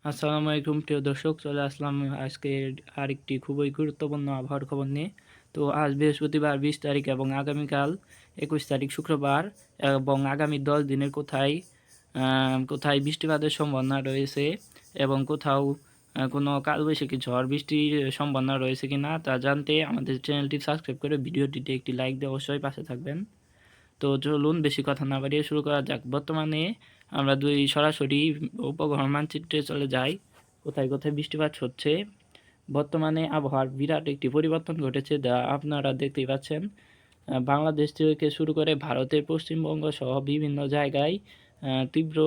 আসসালামু আলাইকুম প্রিয় দর্শক, চলে আসলাম আজকে আরেকটি খুবই গুরুত্বপূর্ণ আবহাওয়ার খবর নিয়ে। তো আজ বৃহস্পতিবার 20 তারিখ এবং আগামীকাল 21 তারিখ শুক্রবার এবং আগামী 10 দিনের কোথায় কোথায় বৃষ্টিপাতের সম্ভাবনা রয়েছে এবং কোথাও কোনো কালবৈশাখী ঝড় বৃষ্টির সম্ভাবনা রয়েছে কিনা তা জানতে আমাদের চ্যানেলটি সাবস্ক্রাইব করে ভিডিওটিতে একটি লাইক দিয়ে অবশ্যই পাশে থাকবেন। তো চলুন বেশি কথা না বাড়িয়ে শুরু করা যাক। বর্তমানে আমরা সরাসরি উপগ্রহ মানচিত্রে চলে যাই, কোথায় কোথায় বৃষ্টিপাত হচ্ছে। বর্তমানে আবহাওয়ার বিরাট একটি পরিবর্তন ঘটেছে, যা আপনারা দেখতেই পাচ্ছেন। বাংলাদেশ থেকে শুরু করে ভারতের পশ্চিমবঙ্গ সহ বিভিন্ন জায়গায় তীব্র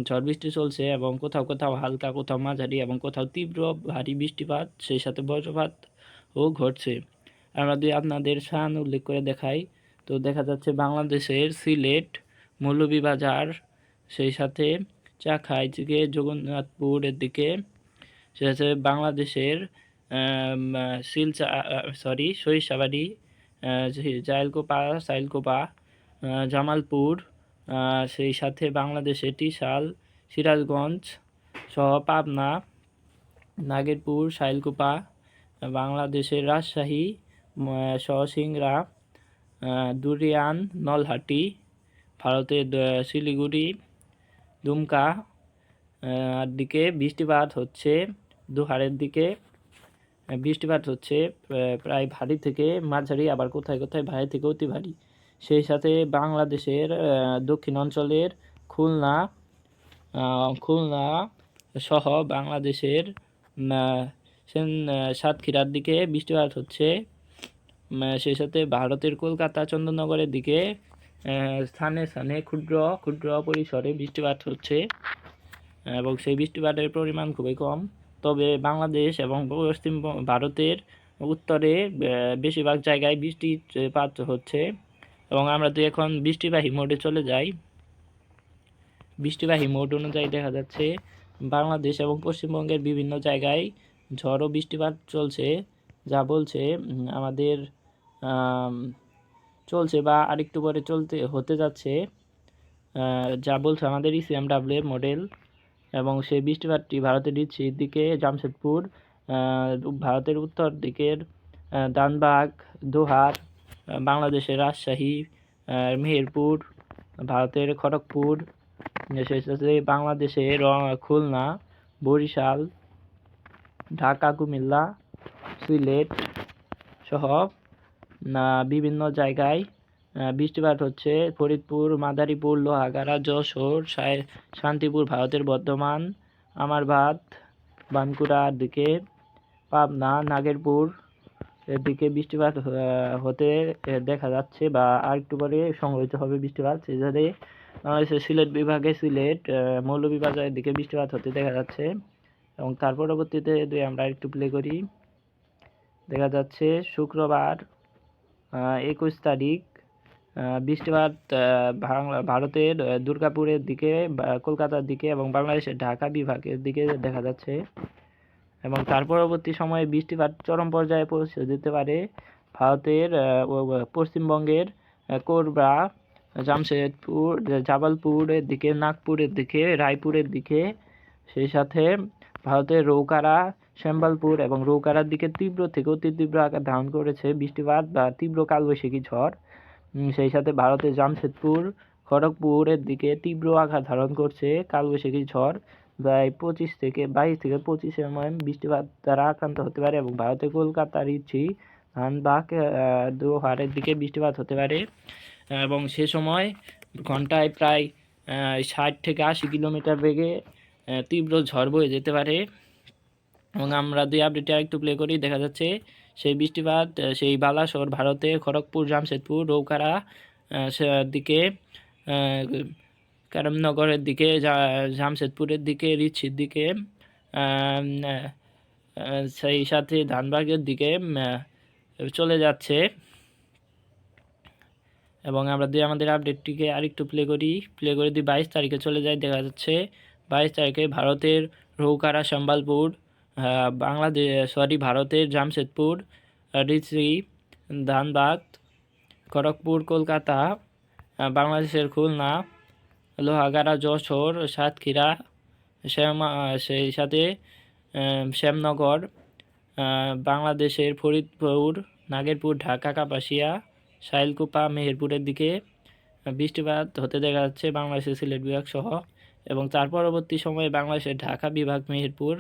ঝড় বৃষ্টি চলছে এবং কোথাও কোথাও হালকা, কোথাও মাঝারি এবং কোথাও তীব্র ভারী বৃষ্টিপাত, সেই সাথে বজ্রপাতও ঘটছে। আমরা যদি আপনাদের স্থান উল্লেখ করে দেখাই, তো দেখা যাচ্ছে বাংলাদেশের সিলেট, মৌলভীবাজার, সেই সাথে চাখাই থেকে জগন্নাথপুরের দিকে, সে আছে বাংলাদেশের সরিষাবাড়ি, জাইলকোপা, সাইলকোপা, জামালপুর, সেই সাথে বাংলাদেশের টিশাল, সিরাজগঞ্জ সহ পাবনা, নাগেরপুর, সাইলকোপা, বাংলাদেশের রাজশাহী সহ সিংড়া, দুরিয়ান, নলহাটি, ভারতের শিলিগুড়ি, দুমকা দিকে বৃষ্টিপাত হচ্ছে। দুহারের দিকে বৃষ্টিপাত হচ্ছে প্রায় ভারী থেকে মাঝারি, আবার কোথায় কোথায় ভারী থেকে অতি ভারী। সেই সাথে বাংলাদেশের দক্ষিণ অঞ্চলের খুলনা খুলনা সহ বাংলাদেশের সাতক্ষীরার দিকে বৃষ্টিপাত হচ্ছে। সেই সাথে ভারতের কলকাতা, চন্দননগরের দিকে স্থানে স্থানে ক্ষুদ্র ক্ষুদ্র পরিসরে বৃষ্টিপাত হচ্ছে এবং সেই বৃষ্টিপাতের পরিমাণ খুবই কম। তবে বাংলাদেশ এবং পশ্চিম ভারতের উত্তরে বেশিরভাগ জায়গায় বৃষ্টিপাত হচ্ছে। এবং আমরা যদি এখন বৃষ্টিবাহী মোডে চলে যাই, বৃষ্টিবাহী মোড অনুযায়ী দেখা যাচ্ছে বাংলাদেশ এবং পশ্চিমবঙ্গের বিভিন্ন জায়গায় ঝড় ও বৃষ্টিপাত চলছে, যা বলছে আমাদের চলছে বা আরেকটু পরে হতে যাচ্ছে, যা বলছে আমাদের ইসিএমডব্লিউ মডেল। এবং সেই বৃষ্টিপাতটি ভারতের দিকে জামশেদপুর, ভারতের উত্তর দিকের ধানবাদ, দোহার, বাংলাদেশের রাজশাহী, মেহেরপুর, ভারতের খড়গপুর, সেই সাথে বাংলাদেশের খুলনা, বরিশাল, ঢাকা, কুমিল্লা, সিলেট সহ বিভিন্ন জায়গায় বৃষ্টিপাত হচ্ছে। ফরিদপুর, মাদারীপুর, লোহাগাড়া, যশোর, শান্তিপুর, ভারতের বর্ধমান, আমারবাদ, বানকুড়ার দিকে, পাবনা, নাগেরপুর এর দিকে বৃষ্টিপাত হতে দেখা যাচ্ছে বা আরেকটু পরে সংঘটিত হবে বৃষ্টিপাত। সেখানে বাংলাদেশের সিলেট বিভাগে সিলেট, মৌলভীবাজারের দিকে বৃষ্টিপাত হতে দেখা যাচ্ছে। এবং তার পরবর্তীতে যদি আমরা একটু প্লে করি, দেখা যাচ্ছে শুক্রবার 21 তারিখ বৃষ্টিপাত ভারতের দুর্গাপুরের দিকে, কলকাতার দিকে এবং বাংলাদেশের ঢাকা বিভাগের দিকে দেখা যাচ্ছে। এবং তার পরবর্তী সময়ে বৃষ্টিপাত চরম পর্যায়ে পৌঁছে যেতে পারে ভারতের পশ্চিমবঙ্গের কোরবা, জামশেদপুর, জাবালপুরের দিকে, নাগপুরের দিকে, রায়পুরের দিকে, সেই সাথে ভারতের রৌকারা, শ্যামবালপুর এবং রৌকারার দিকে তীব্র থেকে অতি তীব্র আকার ধারণ করেছে বৃষ্টিপাত বা তীব্র কালবৈশাখী ঝড়। সেই সাথে ভারতের জামশেদপুর, খড়গপুরের দিকে তীব্র আকার ধারণ করছে কালবৈশাখী ঝড়, প্রায় 22 থেকে 25 mm বৃষ্টিপাত দ্বারা আক্রান্ত হতে পারে। এবং ভারতের কলকাতার ধানবাদ, দোহারের দিকে বৃষ্টিপাত হতে পারে এবং সে সময় ঘন্টায় প্রায় 60 থেকে 80 কিলোমিটার বেগে তীব্র ঝড় বয়ে যেতে পারে। এবং আমরা দুই আপডেটে আরেকটু প্লে করি, দেখা যাচ্ছে সেই বৃষ্টিপাত সেই বালাসোর, ভারতের খড়গপুর, জামশেদপুর, রৌকারা দিকে, কারমনগরের দিকে, জামশেদপুরের দিকে, রিচ্ছির দিকে, সেই সাথে ধানবাগের দিকে চলে যাচ্ছে। এবং আমরা যদি আমাদের আপডেটটিকে আরেকটু প্লে করি, যদি 22 তারিখে চলে যায়, দেখা যাচ্ছে 22 তারিখে ভারতের রৌকারা, সম্বলপুর, ভারতের জামশেদপুর, রিচি, ধানবাদ, খড়গপুর, কলকাতা, বাংলাদেশের খুলনা, লোহাগাড়া, যশোর, সাতক্ষীরা, সেই সাথে শ্যামনগর, বাংলাদেশের ফরিদপুর, নাগেরপুর, ঢাকা, কাপাসিয়া, শাইলকুপা, মেহেরপুরের দিকে বৃষ্টিপাত হতে দেখা যাচ্ছে বাংলাদেশের সিলেট বিভাগ সহ। এবং তার পরবর্তী সময়ে বাংলাদেশের ঢাকা বিভাগ, মেহেরপুর,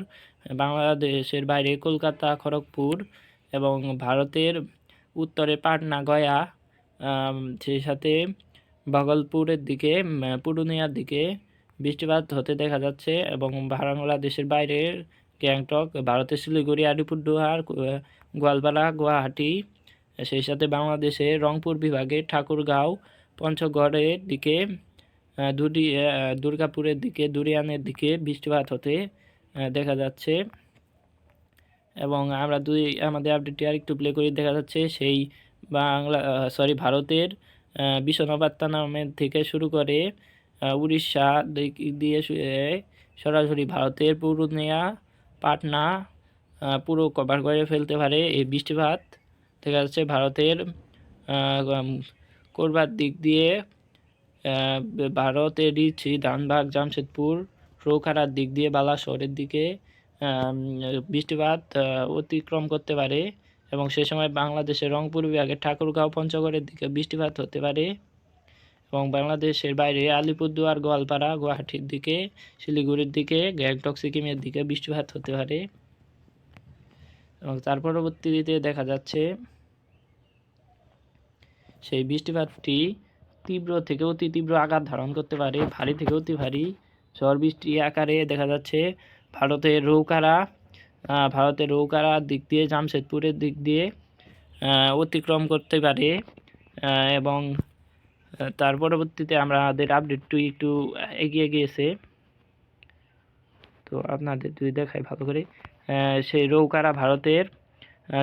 বাংলাদেশের বাইরে কলকাতা, খড়গপুর এবং ভারতের উত্তরে পাটনা, গয়া, সেই সাথে ভাগলপুরের দিকে, পুরুলিয়ার দিকে বৃষ্টিপাত হতে দেখা যাচ্ছে। এবং বাংলাদেশের বাইরে গ্যাংটক, ভারতের শিলিগুড়ি, আলিপুরদুয়ার, গোয়ালপাড়া, গুয়াহাটি, সেই সাথে বাংলাদেশের রংপুর বিভাগে ঠাকুরগাঁও, পঞ্চগড়ের দিকে, দুর্গাপুরের দিকে, দুরিয়ানের দিকে বৃষ্টিপাত হতে দেখা যাচ্ছে। এবং আমরা আমাদের আপডেটটি আরেকটু প্লে করে দেখা যাচ্ছে সেই ভারতের বিশ্বনাথপাট্টানামের থেকে শুরু করে উড়িষ্যা দিয়ে সরাসরি ভারতের পুরুলিয়া, পাটনা পুরো কভার করে ফেলতে পারে এই বৃষ্টিপাত। দেখা যাচ্ছে ভারতের কোরবার দিক দিয়ে, ভারতের রিচি, ধানবাদ, জামশেদপুর, রৌখারার দিক দিয়ে বালাসোরের দিকে বৃষ্টিপাত অতিক্রম করতে পারে। এবং সে সময় বাংলাদেশের রংপুর বিভাগের ঠাকুরগাঁও, পঞ্চগড়ের দিকে বৃষ্টিপাত হতে পারে। এবং বাংলাদেশের বাইরে আলিপুরদুয়ার, গোয়ালপাড়া, গুয়াহাটির দিকে, শিলিগুড়ির দিকে, গ্যাংটক, সিকিমের দিকে বৃষ্টিপাত হতে পারে। এবং তার পরবর্তীতে দেখা যাচ্ছে সেই বৃষ্টিপাতটি তীব্র থেকে অতি তীব্র আকার ধারণ করতে পারে, ভারী থেকে অতি ভারী ঝড় বৃষ্টি আকারে দেখা যাচ্ছে ভারতের রৌকারা দিক দিয়ে, জামশেদপুরের দিক দিয়ে অতিক্রম করতে পারে। এবং তার পরবর্তীতে আমাদের আপডেটটি একটু এগিয়ে গিয়েছে, তো আপনাদের যদি দেখাই ভালো করে। সেই রৌকারা ভারতের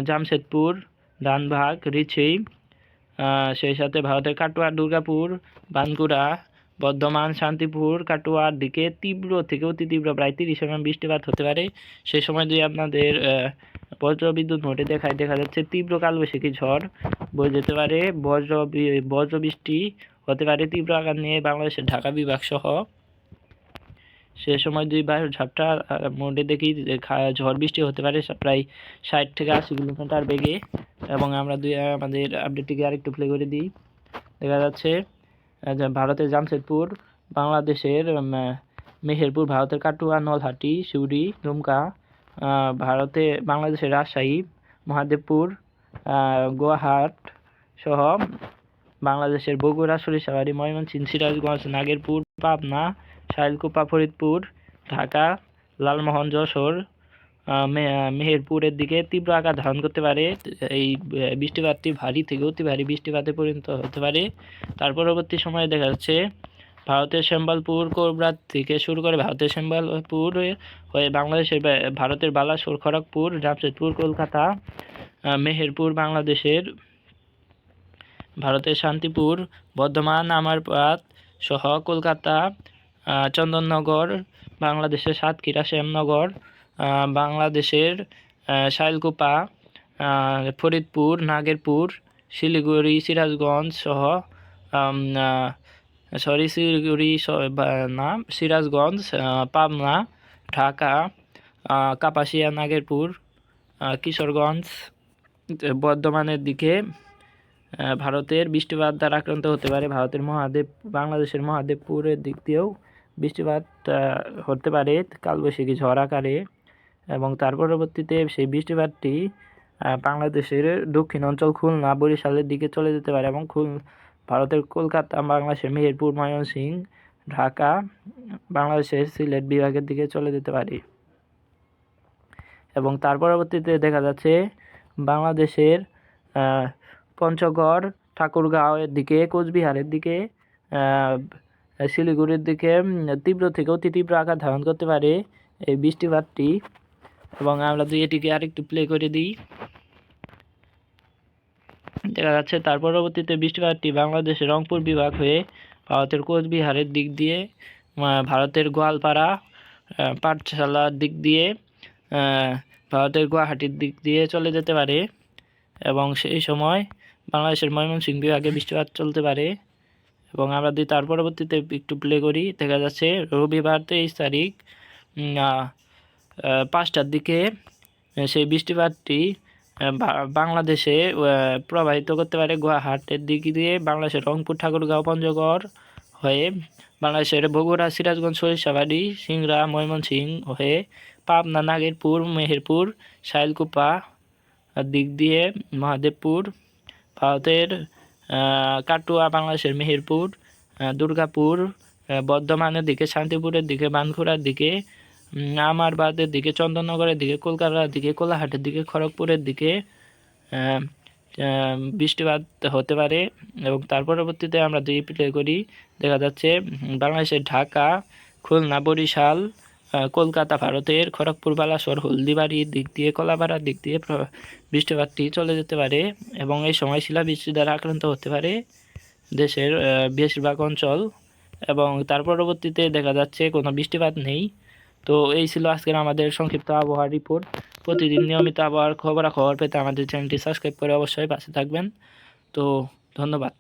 জামশেদপুর, ধানবাদ, রিচি, সেই সাথে ভারতের কাটোয়া, দুর্গাপুর, বানকুড়া, বর্ধমান, শান্তিপুর, কাটোয়ার দিকে তীব্র থেকে অতি তীব্র প্রায় 30 mm বৃষ্টিপাত হতে পারে। সেই সময় যদি আপনাদের বজ্রবিদ্যুৎ মোটে দেখা যাচ্ছে তীব্র কালবৈশাখী ঝড় বয়ে যেতে পারে, বজ্র বৃষ্টি হতে পারে তীব্র আকার নিয়ে বাংলাদেশের ঢাকা বিভাগ সহ। সে সময় যদি বায়ুর ঝাপটা মোডে দেখি ঝড় বৃষ্টি হতে পারে প্রায় 60 থেকে 80 কিলোমিটার বেগে। এবং আমরা আমাদের আপডেটটিকে আরেকটু প্লে করে দিই। দেখা যাচ্ছে ভারতের জামশেদপুর, বাংলাদেশের মেহেরপুর, ভারতের কাটুয়া, নলহাটি, সিউড়ি, দুমকা, বাংলাদেশের রাজশাহী, মহাদেবপুর, গোয়াহাট সহ বাংলাদেশের বগুড়া, সরিষাবাড়ি, ময়মনসিংহ, সিরাজগঞ্জ, নাগেরপুর, পাবনা, শাইলকুপা, ফরিদপুর, ঢাকা, লালমোহন, যশোর, মেহেরপুরের দিকে তীব্র আকার ধারণ করতে পারে। এই বৃষ্টিপাতটি ভারী থেকে অতি ভারী বৃষ্টিপাতে পরিণত হতে পারে। তার পরবর্তী সময়ে দেখা যাচ্ছে ভারতের সম্বলপুর, কোরবা থেকে শুরু করে ভারতের সম্বলপুর হয়ে বাংলাদেশের ভারতের বালাসোর, খড়গপুর, জামশেদপুর, কলকাতা, মেহেরপুর, বাংলাদেশের ভারতের শান্তিপুর, বর্ধমান, আমারপাত সহ কলকাতা, চন্দননগর, বাংলাদেশের সাতক্ষীরা, শ্যামনগর, বাংলাদেশের শাইলকুপা, ফরিদপুর, নাগেরপুর, শিলিগুড়ি, সিরাজগঞ্জ সহ সিরাজগঞ্জ, পাবনা, ঢাকা, কাপাসিয়া, নাগেরপুর, কিশোরগঞ্জ, বর্ধমানের দিকে ভারতের বৃষ্টিপাত দ্বারা আক্রান্ত হতে পারে। বাংলাদেশের মহাদেবপুরের দিক দিয়েও বৃষ্টিপাত হতে পারে কালবৈশাখী ঝড় আকারে। এবং তার পরবর্তীতে সেই বৃষ্টিপাতটি বাংলাদেশের দক্ষিণ অঞ্চল খুলনা, বরিশালের দিকে চলে যেতে পারে। এবং ভারতের কলকাতা, বাংলাদেশের মেহেরপুর, ময়মনসিংহ, ঢাকা, বাংলাদেশের সিলেট বিভাগের দিকে চলে যেতে পারে। এবং তার পরবর্তীতে দেখা যাচ্ছে বাংলাদেশের পঞ্চগড়, ঠাকুরগাঁওয়ের দিকে, কোচবিহারের দিকে, শিলিগুড়ির দিকে তীব্র থেকে অতি তীব্র আকার ধারণ করতে পারে এই বৃষ্টিপাতটি। এবং আমরা যদি এটিকে আরেকটু প্লে করে দিই, দেখা যাচ্ছে তার পরবর্তীতে বৃষ্টিপাতটি বাংলাদেশের রংপুর বিভাগ হয়ে ভারতের কোচবিহারের দিক দিয়ে, ভারতের গোয়ালপাড়া, পাঠশালার দিক দিয়ে, ভারতের গুয়াহাটির দিক দিয়ে চলে যেতে পারে। এবং সেই সময় বাংলাদেশের ময়মনসিংহ বিভাগে বৃষ্টিপাত চলতে পারে। এবং আমরা যদি তার পরবর্তীতে একটু প্লে করি, দেখা যাচ্ছে রবিবার 23 তারিখ 5টার দিকে সেই বৃষ্টিপাতটি বাংলাদেশে প্রবাহিত করতে পারে গুয়াহাটের দিক দিয়ে, বাংলাদেশের রংপুর, ঠাকুরগাঁও, পঞ্চগড় হয়ে বাংলাদেশের বগুড়া, সিরাজগঞ্জ, সরিষাবাড়ি, সিংড়া, ময়মনসিংহ হয়ে পাবনা, নাগেরপুর, মেহেরপুর, শাইলকুপা দিক দিয়ে মহাদেবপুর, ভারতের কাটুয়া, বাংলাদেশের মেহেরপুর, দুর্গাপুর, বর্ধমানের দিকে, শান্তিপুরের দিকে, বানকুড়ার দিকে, আমারবাদের দিকে, চন্দননগরের দিকে, কলকাতার দিকে, কোলাহাটের দিকে, খড়গপুরের দিকে বৃষ্টিপাত হতে পারে। এবং তার পরবর্তীতে আমরা যদি প্লে করি দেখা যাচ্ছে বাংলাদেশের ঢাকা, খুলনা, বরিশাল, কলকাতা, ভারতের খড়গপুর, বালাসোর, হলদিবাড়ির দিক দিয়ে, কলাপাড়ার দিক দিয়ে বৃষ্টিপাতটি চলে যেতে পারে এবং এই সময় শিলাবৃষ্টি দ্বারা আক্রান্ত হতে পারে দেশের বেশিরভাগ অঞ্চল। এবং তার পরবর্তীতে দেখা যাচ্ছে কোনো বৃষ্টিপাত নেই। তো এই ছিল আজকের আমাদের সংক্ষিপ্ত আবহাওয়া রিপোর্ট। প্রতিদিন নিয়মিত আবহাওয়ার খবরাখবর পেতে আমাদের চ্যানেলটি সাবস্ক্রাইব করে অবশ্যই পাশে থাকবেন। তো ধন্যবাদ।